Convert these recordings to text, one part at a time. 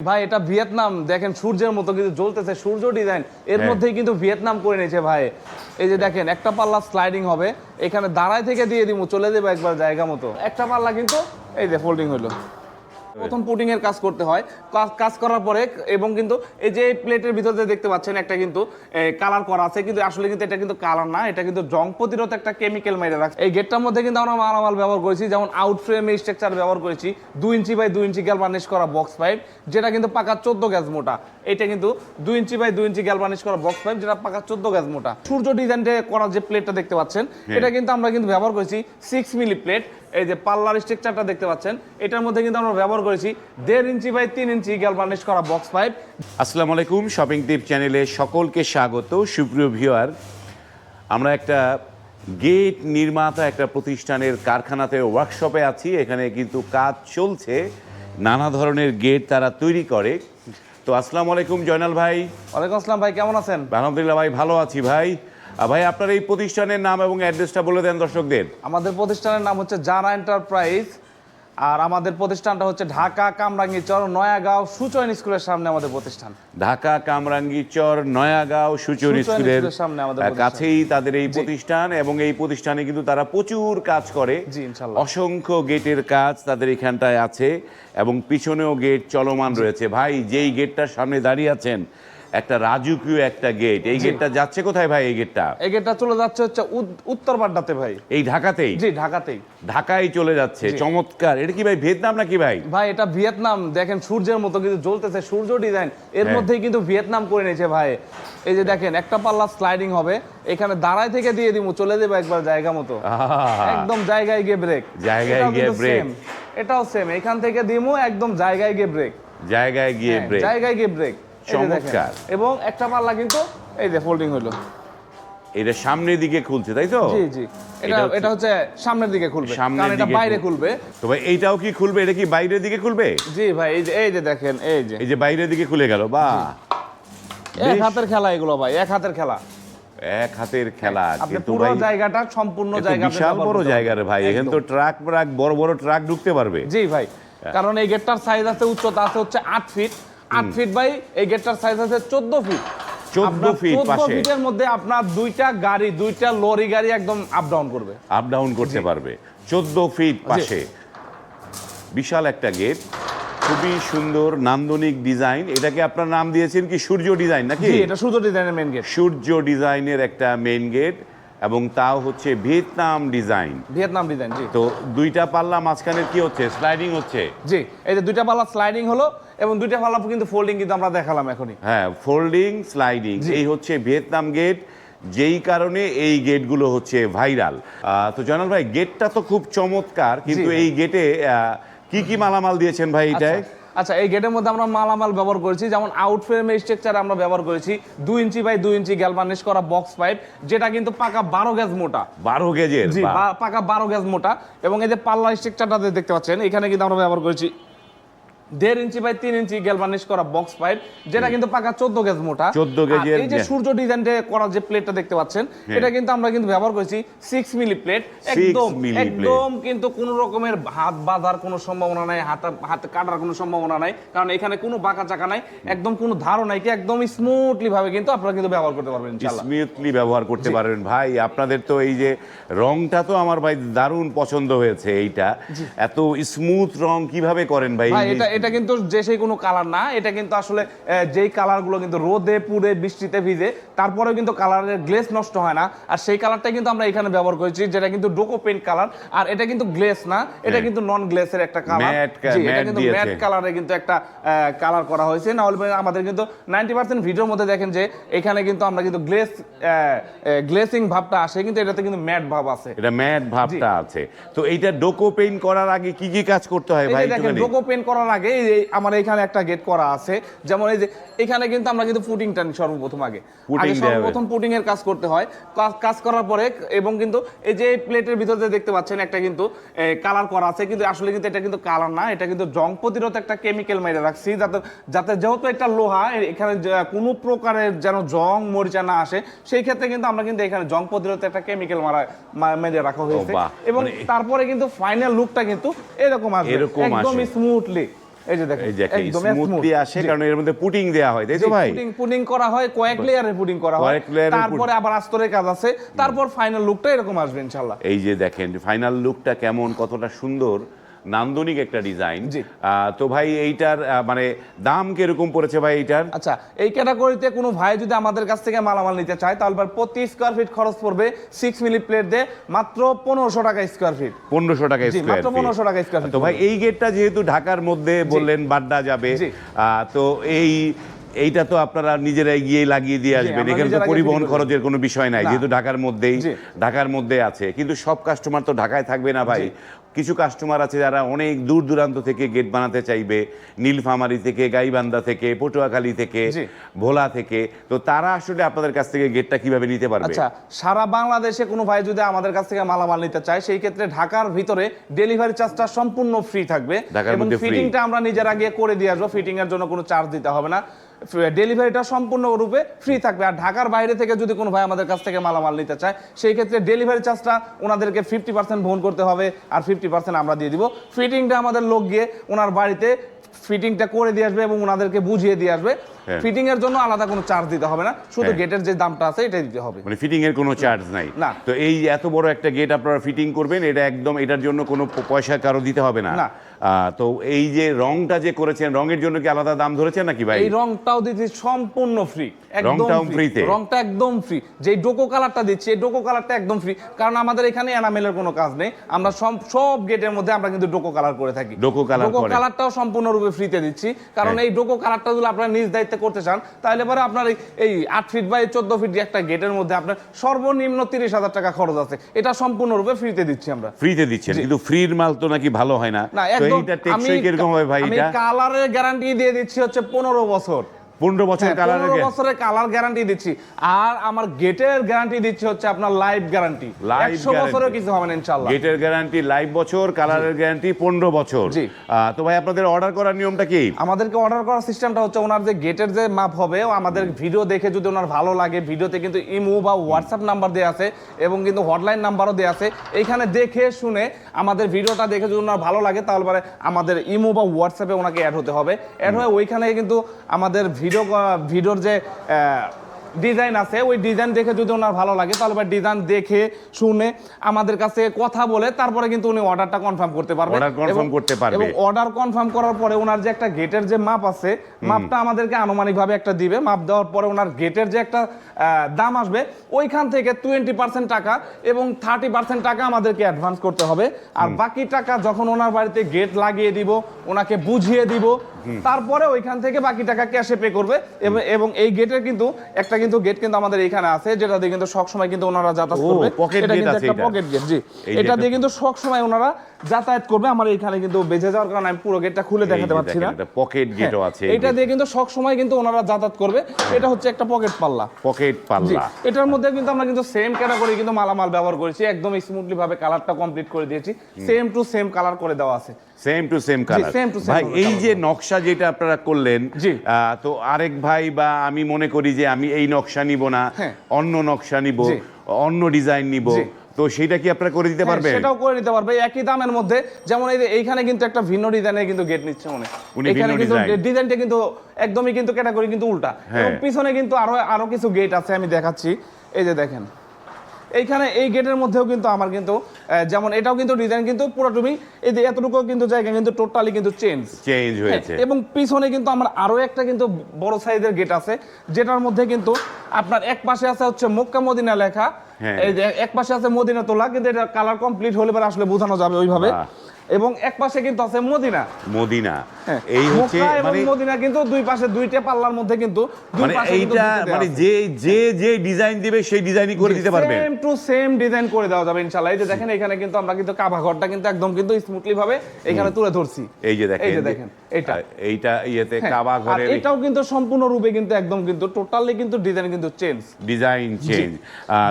ভাই এটা ভিয়েতনাম দেখেন সূর্যের মতো কিন্তু জ্বলতেছে সূর্য ডিজাইন এর মধ্যেই কিন্তু ভিয়েতনাম করে নিয়েছে ভাই। এই যে দেখেন একটা পাল্লা স্লাইডিং হবে, এখানে দাঁড়ায় থেকে দিয়ে দিমু, চলে দেবো একবার জায়গা মতো। একটা পাল্লা কিন্তু এই যে ফোল্ডিং হলো। প্রথম পুটিং এর কাজ করতে হয়, কাজ করার পরে এবং কিন্তু এই যে প্লেটের ভিতরে দেখতে পাচ্ছেন একটা কিন্তু কালার করা আছে, কিন্তু আসলে কিন্তু এটা কিন্তু কালার না, এটা কিন্তু জং প্রতিরোধ একটা কেমিক্যাল মেরে রাখছে। এই গেটটার মধ্যে কিন্তু আমরা মালামাল ব্যবহার করেছি, যেমন আউট ফ্রেম স্ট্রাকচার ব্যবহার করেছি 2 ইঞ্চি বাই 2 ইঞ্চি গ্যালভানিশ করা বক্স পাইপ, যেটা কিন্তু পাকা 14 গজ মোটা। এটা কিন্তু 2 ইঞ্চি বাই 2 ইঞ্চি গ্যালভানিশ করা বক্স পাইপ, যেটা পাকা 14 গজ মোটা। সূর্য ডিজাইনটা করা যে প্লেটটা দেখতে পাচ্ছেন, এটা কিন্তু আমরা কিন্তু ব্যবহার করেছি 6 মিলি প্লেট। এই যে পাল্লার স্ট্রাকচারটা দেখতে পাচ্ছেন, এটার মধ্যে কিন্তু আমরা ব্যবহার করেছি 1.5 ইঞ্চি বাই 3 ইঞ্চি গ্যালভানিশ করা বক্স পাইপ। আসসালামু আলাইকুম, শপিং টিপ চ্যানেলে সকলকে স্বাগত। সুপ্রিয় ভিউয়ার, আমরা একটা গেট নির্মাতা একটা প্রতিষ্ঠানের কারখানাতে ওয়ার্কশপে আছি। এখানে কিন্তু কাজ চলছে, নানা ধরনের গেট তারা তৈরি করে। তো আসসালামু আলাইকুম জয়নাল ভাই। ওয়ালাইকুম আসসালাম ভাই, কেমন আছেন? আলহামদুলিল্লাহ ভাই, ভালো আছি ভাই। ভাই আপনার এই প্রতিষ্ঠানের নাম এবং অ্যাড্রেসটা বলে দেন দর্শকদের। আমাদের প্রতিষ্ঠানের নাম হচ্ছে জারা এন্টারপ্রাইজ, আর আমাদের প্রতিষ্ঠানটা হচ্ছে ঢাকা কামরাঙ্গীরচর নয়াগাঁও সুচয়ন স্কুলের সামনে আমাদের প্রতিষ্ঠান। ঢাকা কামরাঙ্গীরচর নয়াগাঁও সুচয়ন স্কুলের সামনে আমাদের প্রতিষ্ঠান। কাছেই তাদের এই প্রতিষ্ঠান, এবং এই প্রতিষ্ঠানে কিন্তু তারা প্রচুর কাজ করে। জি ইনশাআল্লাহ। অসংখ্য গেটের কাজ তাদের এখানটায় আছে, এবং পিছনেও গেট চলমান রয়েছে। ভাই যেই গেটটার সামনে দাঁড়িয়ে আছেন, একটা রাজকীয় একটা গেট। এই গেটটা যাচ্ছে কোথায় ভাই? এই গেটটা চলে যাচ্ছে হচ্ছে উত্তর বাড্ডাতে ভাই। এই ঢাকাতেই? জি ঢাকাতেই। ঢাকায় চলে যাচ্ছে, চমৎকার। এটা কি ভাই ভিয়েতনাম নাকি ভাই? ভাই এটা ভিয়েতনাম দেখেন সূর্যের মতো কিন্তু জ্বলতেছে সূর্য ডিজাইন এর মধ্যেই কিন্তু ভিয়েতনাম করে নিয়েছে ভাই। এই যে দেখেন একটা পাল্লা স্লাইডিং হবে, এখানে দাঁড়ায় থেকে দিয়ে দিমু, চলে দেবো একবার জায়গা মতো। একদম জায়গায় গিয়ে ব্রেক। জায়গায় গিয়ে ব্রেক। এটাও সেম, এখান থেকে দিমু একদম জায়গায় গিয়ে ব্রেক। জায়গায় গিয়ে ব্রেক। জায়গায় গিয়ে ব্রেক। চমৎকার। এবং একটা পাল্লা কিন্তু এই যে ফোল্ডিং হলো। এটা সামনের দিকে খুলছে তাই তো? জি জি, এটা হচ্ছে সামনের দিকে খুলবে, কারণ এটা বাইরে খুলবে। তো ভাই এইটাও কি খুলবে? এটা কি বাইরের দিকে খুলবে? জি ভাই, এই যে দেখেন, এই যে বাইরের দিকে খুলে গেল। বাহ, এক হাতের খেলা এগুলো ভাই, এক হাতের খেলা। এক হাতের খেলা। কিন্তু পুরো জায়গাটা সম্পূর্ণ জায়গা, বিশাল বড় জায়গা রে ভাই। এখানে তো ট্রাক বড় বড় ট্রাক ঢুকতে পারবে। জি ভাই, কারণ এই গেটটার সাইজ আছে, উচ্চতা আছে হচ্ছে 8 ফিট। 8 ফিট বাই এই গেটটার সাইজ আছে 14 ফিট। 14 ফিট পাশে। 14 ফিটের মধ্যে আপনার দুইটা লরি গাড়ি একদম আপ ডাউন করবে, আপ ডাউন করতে পারবে। 14 ফিট পাশে বিশাল একটা গেট, খুবই সুন্দর নান্দনিক ডিজাইন। এটাকে আপনার নাম দিয়েছেন কি সূর্য ডিজাইন নাকি? জি, এটা সূর্য ডিজাইনের মেইন গেট। সূর্য ডিজাইনের একটা মেইন গেট, এবং তাও হচ্ছে ভিয়েতনাম ডিজাইন। ভিয়েতনাম ডিজাইন, জি। তো দুইটা পাল্লা মাঝখানে কি হচ্ছে? স্লাইডিং হচ্ছে। জি, এই যে দুইটা পাল্লা স্লাইডিং হলো, এবং দুইটা পাল্লা কিন্তু ফোল্ডিং কিন্তু আমরা দেখালাম এখনই। হ্যাঁ, ফোল্ডিং স্লাইডিং, এই হচ্ছে ভিয়েতনাম গেট, যেই কারণে এই গেটগুলো হচ্ছে ভাইরাল। তো জয়নাল ভাই, গেটটা তো খুব চমৎকার, কিন্তু এই গেটে কি কি মালামাল দিয়েছেন ভাই এটায়? আচ্ছা, এই গেটের মধ্যে আমরা মালামাল ব্যবহার করেছি, যেমন আউট ফ্রেমের স্ট্রাকচার আমরা ব্যবহার করেছি 2 ইঞ্চি বাই 2 ইঞ্চি গ্যালভানিশ করা বক্স পাইপ, যেটা কিন্তু পাকা 12 গজ মোটা। 12 গেজের? জি, পাকা 12 গজ মোটা। এবং এই যে পাল্লার স্ট্রাকচারটা দেখতে পাচ্ছেন, এখানে কিন্তু আমরা ব্যবহার করেছি 1.5 ইঞ্চি বাই 3 ইঞ্চি গ্যালভানিশ করা বক্স পাইপ, যেটা কিন্তু পাকা 14 গজ মোটা। 14 গেজের। এই যে সূর্য ডিজাইনটা করা যে প্লেটটা দেখতে পাচ্ছেন, এটা কিন্তু আমরা কিন্তু ব্যবহার করেছি 6 মিলি প্লেট। একদম কিন্তু কোনো রকমের হাত বাঁধার কোনো সম্ভাবনা নাই, হাত কাটার কোনো সম্ভাবনা নাই, কারণ এখানে কোনো বাঁকা চাকা নাই, একদম কোনো ধারও নাই, কি একদম স্মুথলি ভাবে কিন্তু আপনারা কিন্তু ব্যবহার করতে পারবেন ইনশাআল্লাহ। স্মুথলি ব্যবহার করতে পারবেন ভাই। আপনাদের তো এই যে রংটা তো আমার ভাই দারুণ পছন্দ হয়েছে। এইটা এত স্মুথ রং কিভাবে করেন ভাই? এটা কিন্তু যে সেই কোনো কালার না, এটা কিন্তু আসলে যেই কালারগুলো কিন্তু রোদে পুড়ে বৃষ্টিতে ভিজে তারপরেও কিন্তু কালারের গ্লেস নষ্ট হয় না, আর সেই কালারটা কিন্তু আমরা এখানে ব্যবহার করেছি, যেটা কিন্তু ডোকো পেইন্ট কালার। আর এটা কিন্তু গ্লেস না, এটা কিন্তু নন গ্লেসের একটা কালার। এটা কিন্তু ম্যাট কালারে কিন্তু একটা কালার করা হয়েছে। না হলে আমাদের কিন্তু 90% ভিডিওর মধ্যে দেখেন যে এখানে কিন্তু আমরা কিন্তু গ্লেসিং ভাবটা আসে, কিন্তু এটাতে কিন্তু ম্যাট ভাব আছে। এটা ম্যাট ভাবটা আছে। তো এইটা ডোকো পেইন্ট করার আগে কি কি কাজ করতে হয় ভাই? দেখেন, ডোকো পেইন্ট করার আগে আমার এখানে একটা গেট করা আছে, যেমন এই যে এখানে কিন্তু আমরা কিন্তু পুটিং টানি সর্বপ্রথম। সর্বপ্রথম পুটিং এর কাজ করতে হয়। কাজ করার পরে এবং কিন্তু এই যে প্লেটের ভিতরে দেখতে পাচ্ছেন একটা কিন্তু কালার করা আছে, কিন্তু আসলে কিন্তু এটা কিন্তু কালার না, এটা কিন্তু জং প্রতিরোধ একটা কেমিক্যাল মেরে রাখছি, যাতে যেহেতু একটা লোহা, এখানে কোনো প্রকারের যেন জং মরিচা না আসে, সেই ক্ষেত্রে কিন্তু আমরা কিন্তু এখানে জং প্রতিরোধ একটা কেমিক্যাল মেরে রাখা হয়েছে। এবং তারপরে কিন্তু ফাইনাল লুকটা কিন্তু এরকম আসবে, একদম স্মুথলি। এই যে দেখেন এই দেখেন একদম স্মুথলি আসে, কারণ এর মধ্যে পুটিং দেয়া হয়, তাই তো ভাই? পুডিং করা হয়, কয়েক লেয়ারের পুডিং করা হয়, কয়েক layer-এর তারপরে আবার আস্তরের কাজ আছে, তারপর ফাইনাল লুকটা এরকম আসবে ইনশাআল্লাহ। এই যে দেখেন ফাইনাল লুকটা কেমন, কতটা সুন্দর নান্দনিক একটা ডিজাইন। জি। তো ভাই এইটার মানে দাম কিরকম পড়েছে ভাই এইটার? আচ্ছা, এই ক্যাটাগরিতে কোনো ভাই যদি আমাদের কাছ থেকে মালামাল নিতে চায় তাহলে প্রতি স্কয়ার ফিট খরচ পড়বে 6 মিলি প্লেট দিয়ে মাত্র 1500 টাকা স্কয়ার ফিট। 1500 টাকা জি, স্কয়ার মাত্র 1500 টাকা স্কয়ার ফিট। তো ভাই এই গেটটা যেহেতু ঢাকার মধ্যে বললেন বাড্ডা যাবে, জি। তো এইটা তো আপনারা নিজেরাই গিয়ে লাগিয়ে দিয়ে আসবেন, আমরা এখানে তো নিজেরা পরিবহন গিয়ে খরচের কোনো বিষয় নাই, না। যেহেতু জি। ঢাকার মধ্যে আছে। কিন্তু সব কাস্টমার তো ঢাকায় থাকবে না ভাই, কিছু কাস্টমার আছে যারা অনেক দূর দূরান্ত থেকে গেট বানাতে চাইবে, নীলফামারী থেকে, গাইবান্ধা থেকে, পটুয়াখালী থেকে, জি। ভোলা থেকে, তো তারা আসলে আপনাদের কাছ থেকে গেটটা কিভাবে নিতে পারবে? আচ্ছা, সারা বাংলাদেশে কোনো ভাই যদি আমাদের কাছ থেকে মালামাল নিতে চায় সেই ক্ষেত্রে ঢাকার ভিতরে ডেলিভারি চার্জটা সম্পূর্ণ ফ্রি থাকবে, ঢাকার এবং মধ্যে free। ফিটিংটা আমরা নিজেরা গিয়ে করে দিয়ে আসবো, ফিটিং এর জন্য কোনো চার্জ দিতে হবে না, ডেলিভারিটা সম্পূর্ণরূপে ফ্রি থাকবে। আর ঢাকার বাইরে থেকে যদি কোনো ভাই আমাদের কাছ থেকে মালামাল নিতে চায় সেই ক্ষেত্রে ডেলিভারি চার্জটা ওনাদেরকে 50% বহন করতে হবে, আর 50% আমরা দিয়ে দিব। ফিটিংটা আমাদের লোক গিয়ে ওনার বাড়িতে ফিটিংটা করে দিয়ে আসবে এবং ওনাদেরকে বুঝিয়ে দিয়ে আসবে। হ্যাঁ। ফিটিং এর জন্য আলাদা কোনো চার্জ দিতে হবে না, শুধু হ্যাঁ। গেটের যে দামটা আছে এটাই দিতে হবে। মানে ফিটিং এর কোনো চার্জ নাই? না। তো এই এত বড় একটা গেট আপনারা ফিটিং করবেন, এটা একদম এটার জন্য কোনো পয়সা কারো দিতে হবে না? না। তো এই যে রংটা যে করেছেন, রঙের জন্য কি আলাদা দাম ধরেছেন নাকি ভাই? এই রংটাও দিচ্ছি সম্পূর্ণ ফ্রি, রংটাও ফ্রিতে? রংটা একদম ফ্রি। যে ডোকো কালারটা দিচ্ছি এই ডোকো কালারটা একদম ফ্রি, কারণ আমাদের এখানে এনামেলের কোনো কাজ নেই, আমরা সব গেটের মধ্যে আমরা কিন্তু ডোকো কালার করে থাকি। ডোকো কালার ডোকো করেন? কালারটাও সম্পূর্ণরূপে ফ্রিতে দিচ্ছি, কারণ এই ডোকো কালারটা যদি আপনারা নিজ দায়িত্বে করতে চান তাহলে পরে আপনার এই 8 ফিট বাই 14 ফিট একটা গেটের মধ্যে আপনার সর্বনিম্ন 30,000 টাকা খরচ আছে, এটা সম্পূর্ণরূপে ফ্রিতে দিচ্ছি আমরা। ফ্রিতে দিচ্ছেন? কিন্তু ফ্রির মাল তো নাকি ভালো হয় না, না, তো একদম। এইটা টেকসই কিরকম হবে ভাই? আমি এটা কালারের গ্যারান্টি দিয়ে দিচ্ছি হচ্ছে 15 বছর। 15 বছর কালারের 15 বছরের কালার গ্যারান্টি দিচ্ছি, আর আমার গেটের গ্যারান্টি দিচ্ছি হচ্ছে আপনার লাইফ গ্যারান্টি, 100 বছরের কিছু হবে না ইনশাআল্লাহ। গেটের গ্যারান্টি লাইভ বছর, কালারের গ্যারান্টি 15 বছর। জি। তো ভাই আপনাদের অর্ডার করার নিয়মটা কি? আমাদেরকে অর্ডার করার সিস্টেমটা হচ্ছে ওনার যে গেটের যে মাপ হবে আমাদের ভিডিও দেখে যদি ওনার ভালো লাগে, ভিডিওতে কিন্তু ইমো বা হোয়াটসঅ্যাপ নাম্বার দেওয়া আছে এবং কিন্তু হটলাইন নাম্বারও দেওয়া আছে, এইখানে দেখে শুনে আমাদের ভিডিওটা দেখে যদি ওনার ভালো লাগে তাহলে পরে আমাদের ইমো বা হোয়াটসঅ্যাপে ওনাকে অ্যাড হতে হবে। অ্যাড হয়ে ওইখানে কিন্তু আমাদের ভিডিওর যে ডিজাইন আছে ওই ডিজাইন দেখে যদি ওনার ভালো লাগে তাহলে ডিজাইন দেখে শুনে আমাদের কাছে কথা বলে তারপরে কিন্তু উনি অর্ডারটা কনফার্ম করতে পারবে। অর্ডার কনফার্ম করতে পারবে এবং অর্ডার কনফার্ম করার পরে ওনার যে একটা গেটের যে মাপ আছে মাপটা আমাদেরকে আনুমানিকভাবে একটা দিবে, মাপ দেওয়ার পরে ওনার গেটের যে একটা দাম আসবে ওইখান থেকে 20% টাকা এবং 30% টাকা আমাদেরকে অ্যাডভান্স করতে হবে, আর বাকি টাকা যখন ওনার বাড়িতে গেট লাগিয়ে দিব ওনাকে বুঝিয়ে দিব তারপরে ওইখান থেকে বাকি টাকা ক্যাশে পে করবে। এবং এই গেটের কিন্তু একটা কিন্তু গেট কিন্তু আমাদের এখানে আছে যেটা দিয়ে কিন্তু সব সময় কিন্তু ওনারা যাতায়াত করবে, পকেট এটা গেট কিন্তু আছে একটা এটা? পকেট গেট, জি। এই এটা যেটা- দিয়ে কিন্তু সব সময় ওনারা যাতায়াত করবে। আমার এখানে কিন্তু বেঁচে যাওয়ার কারণে আমি পুরো গেটটা খুলে এই দেখাতে যে পারছি না। দেখেন, এটা পকেট গেটও আছে। এটা দিয়ে কিন্তু সব সময় কিন্তু ওনারা যাতায়াত করবে, এটা হচ্ছে একটা পকেট পাল্লা। পকেট জি, পাল্লা। এটার মধ্যে কিন্তু আমরা কিন্তু সেম ক্যাটাগরি কিন্তু মালামাল ব্যবহার করেছি, একদম স্মুথলি ভাবে কালারটা কমপ্লিট করে দিয়েছি, সেম টু সেম কালার করে দেওয়া আছে। Same to same colour. same to same ভাই ভাবে এই colour যে নকশা যেটা আপনারা করলেন, জি। তো আরেক ভাই বা আমি মনে করি যে আমি এই নকশা নিব না, হ্যাঁ। অন্য নকশা নিব, জি। অন্য ডিজাইন নিব, জি। তো সেটা কি আপনারা করে দিতে হ্যাঁ, পারবেন? সেটাও করে নিতে পারবে একই দামের মধ্যে। যেমন এই যে এইখানে কিন্তু একটা ভিন্ন ডিজাইনের কিন্তু গেট নিচ্ছে মনে, উনি এখানে ভিন্ন কিন্তু design। ডিজাইনটা কিন্তু একদমই কিন্তু ক্যাটাগরি কিন্তু উল্টা, হ্যাঁ। এবং পিছনে কিন্তু আরো কিছু গেট আছে আমি দেখাচ্ছি। এই যে দেখেন এইখানে এই গেটের মধ্যেও কিন্তু আমার কিন্তু যেমন এটাও কিন্তু ডিজাইন কিন্তু পুরোটুমি এই যে এতটুকু কিন্তু জায়গা কিন্তু টোটালি কিন্তু চেঞ্জ হয়েছে। এবং পিছনে কিন্তু আমার আরো একটা কিন্তু বড় সাইজের গেট আছে যেটার মধ্যে কিন্তু আপনার এক পাশে আছে হচ্ছে মক্কা মদিনা লেখা, হ্যাঁ। এই যে এক পাশে আছে মদিনা তোলা, কিন্তু এটা কালার কমপ্লিট হলে পরে আসলে বোঝানো যাবে ওইভাবে। বাহ। এবং এক পাশে কিন্তু আছে মদিনা। মদিনা। হ্যাঁ, এই হচ্ছে মক্কা এবং মানে মদিনা কিন্তু দুই পাশে দুইটা পাল্লার মধ্যে কিন্তু দুই মানে পাশে কিন্তু এইটা দুটো দেয়া মানে আছে। যে ডিজাইন দিবে সেই ডিজাইনই করে দিতে পারবেন। সেম টু সেম ডিজাইন করে দেওয়া যাবে ইনশাআল্লাহ। এই যে দেখেন এখানে কিন্তু আমরা কিন্তু কাবা ঘরটা কিন্তু একদম কিন্তু স্মুথলি ভাবে এখানে তুলে ধরছি। এই যে দেখেন, এটা এইটা ইয়েতে হ্যাঁ, কাবা আর ঘরের এটাও কিন্তু সম্পূর্ণ রূপে কিন্তু একদম কিন্তু টোটালি কিন্তু ডিজাইন কিন্তু চেঞ্জ। Design change.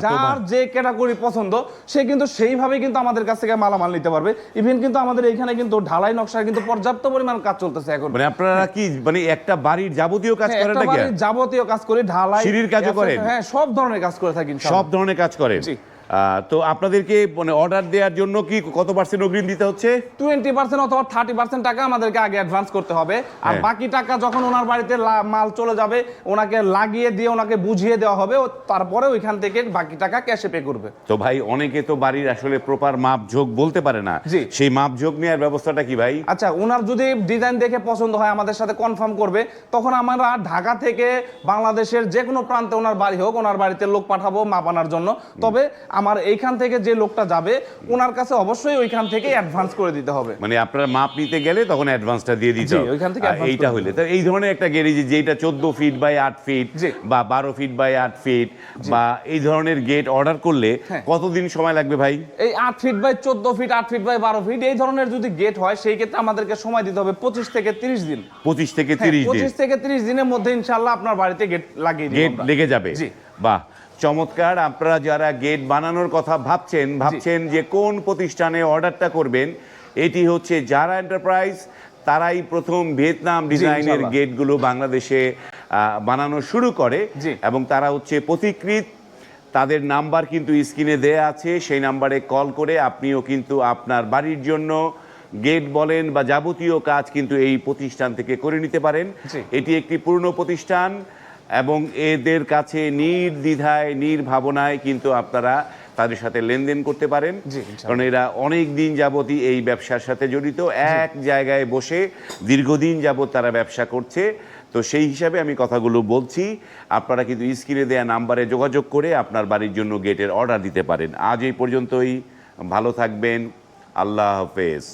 যার যে ক্যাটাগরি পছন্দ সে কিন্তু সেইভাবে কিন্তু আমাদের কাছ থেকে মালামাল নিতে পারবে। ইভেন কিন্তু আমাদের এখানে কিন্তু ঢালাই নকশার কিন্তু পর্যাপ্ত পরিমাণ কাজ চলতেছে এখন। মানে আপনারা কি মানে একটা বাড়ির যাবতীয় কাজ করেন নাকি? যাবতীয় কাজ করি, ঢালাই, সিঁড়ির কাজও করেন? হ্যাঁ, সব ধরনের কাজ করে থাকি সব ধরনের কাজ করেন। জি। তো আপনাদেরকে মানে অর্ডার দেওয়ার জন্য কি কত পার্সেন্ট অগ্রিম দিতে হচ্ছে? 20% অথবা 30% টাকা আমাদেরকে আগে অ্যাডভান্স করতে হবে, আর হ্যাঁ। বাকি টাকা যখন ওনার বাড়িতে মাল চলে যাবে ওনাকে লাগিয়ে দিয়ে ওনাকে বুঝিয়ে দেওয়া হবে, ও তারপরে ওইখান থেকে বাকি টাকা ক্যাশে পে করবে। তো ভাই অনেকে তো বাড়ির আসলে প্রপার মাপঝোঁক বলতে পারে না, জি। সেই মাপঝোঁক নেওয়ার ব্যবস্থাটা কি ভাই? আচ্ছা, ওনার যদি ডিজাইন দেখে পছন্দ হয় আমাদের সাথে কনফার্ম করবে, তখন আমরা ঢাকা থেকে বাংলাদেশের যে কোনো প্রান্তে ওনার বাড়ি হোক ওনার বাড়িতে লোক পাঠাবো মাপ আনার জন্য। তবে আমার এইখান থেকে যে লোকটা যাবে ওনার কাছে অবশ্যই ওইখান থেকে অ্যাডভান্স করে দিতে হবে। মানে আপনারা মাপ নিতে গেলে তখন অ্যাডভান্সটা দিয়ে দিতে জি, হবে। ওইখান থেকে আর advance এইটা করে হইলে তো এই ধরনের একটা গেট যেটা 14 ফিট বাই 8 ফিট জি। বা 12 ফিট বাই 8 ফিট বা এই ধরনের গেট অর্ডার করলে হ্যাঁ। কতদিন সময় লাগবে ভাই? এই 8 feet by 14 feet, 8 feet by 12 feet এই ধরনের যদি গেট হয় সেই ক্ষেত্রে আমাদেরকে সময় দিতে হবে 25 থেকে 30 দিন। 25 থেকে হ্যাঁ, 30 দিন 25 থেকে 30 দিনের মধ্যে ইনশাআল্লাহ আপনার বাড়িতে গেট লাগিয়ে দিব গেট আমরা। লেগে যাবে। জি। বাহ, চমৎকার। আপনারা যারা গেট বানানোর কথা ভাবছেন যে কোন প্রতিষ্ঠানে অর্ডারটা করবেন, এটি হচ্ছে যারা এন্টারপ্রাইজ। তারাই প্রথম ভিয়েতনাম ডিজাইনের ইনশাআল্লাহ। গেটগুলো বাংলাদেশে বানানো শুরু করে জি। এবং তারা হচ্ছে পথিকৃৎ। তাদের নাম্বার কিন্তু স্ক্রিনে দেয়া আছে, সেই নাম্বারে কল করে আপনিও কিন্তু আপনার বাড়ির জন্য গেট বলেন বা যাবতীয় কাজ কিন্তু এই প্রতিষ্ঠান থেকে করে নিতে পারেন। জি। এটি একটি পুরনো প্রতিষ্ঠান এবং এদের কাছে নির্দ্বিধায় নির্ভাবনায় কিন্তু আপনারা তাদের সাথে লেনদেন করতে পারেন, জি, ইনশাআল্লাহ। কারণ এরা অনেক দিন যাবতই এই ব্যবসার সাথে জড়িত, এক জায়গায় বসে দীর্ঘদিন যাবত তারা ব্যবসা করছে। তো সেই হিসাবে আমি কথাগুলো বলছি, আপনারা কিন্তু স্ক্রিনে দেয়া নাম্বারে যোগাযোগ করে আপনার বাড়ির জন্য গেটের অর্ডার দিতে পারেন। আজ এই পর্যন্তই, ভালো থাকবেন, আল্লাহ হাফেজ।